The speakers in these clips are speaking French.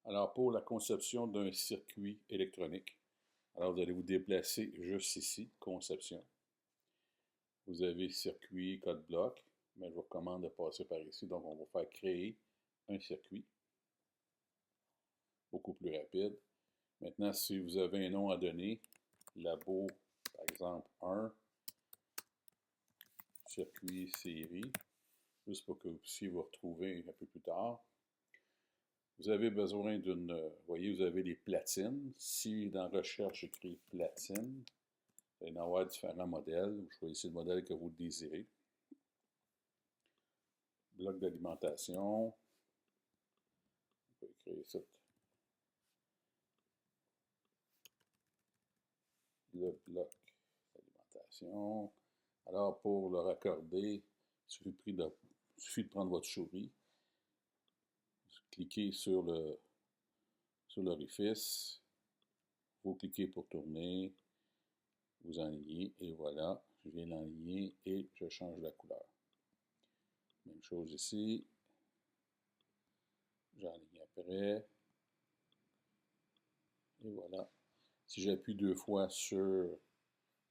Alors, pour la conception d'un circuit électronique, alors vous allez vous déplacer juste ici, conception. Vous avez circuit, code bloc, mais je vous recommande de passer par ici. Donc, on va faire créer un circuit, beaucoup plus rapide. Maintenant, si vous avez un nom à donner, labo, par exemple, 1, circuit série, juste pour que vous puissiez vous retrouver un peu plus tard. Vous avez besoin d'une, vous voyez, vous avez des platines. Si dans recherche, j'écris platine, vous allez en avoir différents modèles. Vous choisissez le modèle que vous désirez. Bloc d'alimentation. On peut écrire ça. Le bloc d'alimentation. Alors, pour le raccorder, il suffit de prendre votre souris, cliquez sur l'orifice, vous cliquez pour tourner, vous enlignez, et voilà, je viens l'enligner et je change la couleur. Même chose ici, j'enligne après, et voilà. Si j'appuie 2 fois sur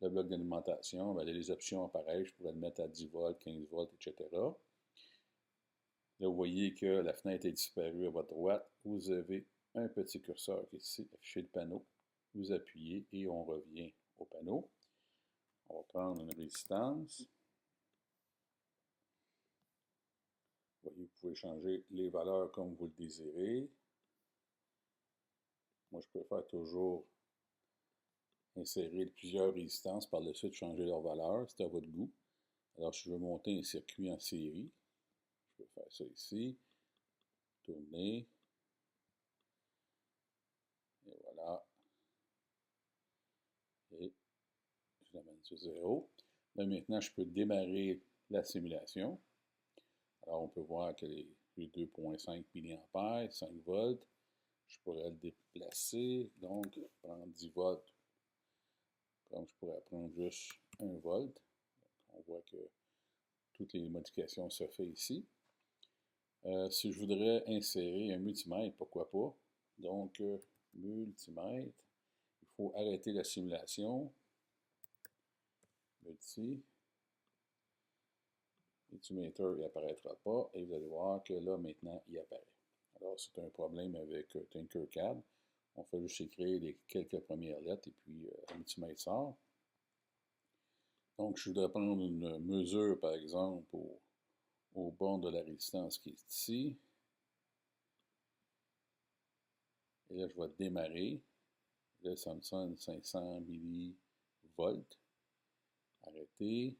le bloc d'alimentation, ben, les options apparaissent, je pourrais le mettre à 10 volts, 15 volts, etc. Là, vous voyez que la fenêtre est disparue à votre droite. Vous avez un petit curseur qui est ici, affiché le panneau. Vous appuyez et on revient au panneau. On va prendre une résistance. Vous voyez, vous pouvez changer les valeurs comme vous le désirez. Moi, je préfère toujours insérer plusieurs résistances par la suite, changer leur valeur. C'est à votre goût. Alors, si je veux monter un circuit en série, je peux faire ça ici. Tourner. Et voilà. Et je l'amène sur 0. Là, maintenant, je peux démarrer la simulation. Alors, on peut voir que j'ai 2,5 mA, 5 volts. Je pourrais le déplacer, donc prendre 10 volts, comme je pourrais prendre juste 1 volt. On voit que toutes les modifications se font ici. Si je voudrais insérer un multimètre, pourquoi pas? Donc, multimètre, il faut arrêter la simulation. Multimètre, il n'apparaîtra pas, et vous allez voir que là, maintenant, il apparaît. Alors, c'est un problème avec Tinkercad. On fait juste écrire les quelques premières lettres, et puis le multimètre sort. Donc, je voudrais prendre une mesure, par exemple, au bord de la résistance qui est ici. Et là, je vais démarrer. Là, ça me sonne 500 millivolts. Arrêter.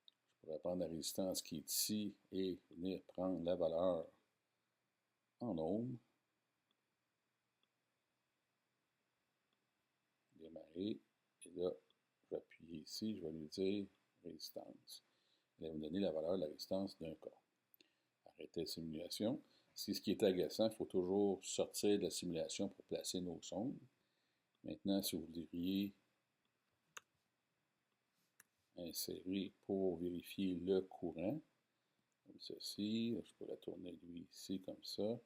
Je pourrais prendre la résistance qui est ici et venir prendre la valeur en ohms. Démarrer. Et là, je vais appuyer ici. Je vais lui dire résistance. Elle va me donner la valeur de la résistance d'un quart. Arrêter la simulation. Si ce qui est agaçant, il faut toujours sortir de la simulation pour placer nos sondes. Maintenant, si vous voudriez insérer pour vérifier le courant, comme ceci, je pourrais tourner lui ici comme ça.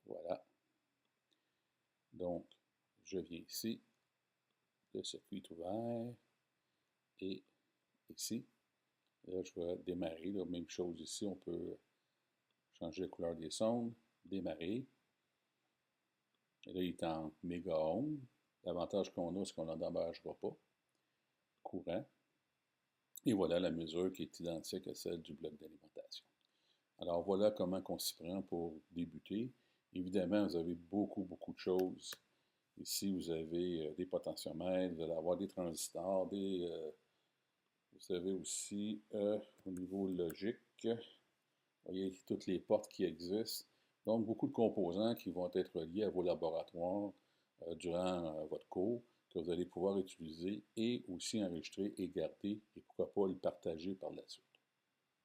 Voilà. Donc, je viens ici, le circuit est ouvert, et ici, là, je vais démarrer, la même chose ici, on peut changer la couleur des sondes, démarrer. Et là, il est en méga-ohm. L'avantage qu'on a, c'est qu'on n'endommagera pas. Courant. Et voilà la mesure qui est identique à celle du bloc d'alimentation. Alors voilà comment on s'y prend pour débuter. Évidemment, vous avez beaucoup de choses. Ici, vous avez des potentiomètres, vous allez avoir des transistors, vous avez aussi au niveau logique, vous voyez toutes les portes qui existent. Donc, beaucoup de composants qui vont être liés à vos laboratoires durant votre cours, que vous allez pouvoir utiliser et aussi enregistrer et garder, et pourquoi pas le partager par la suite.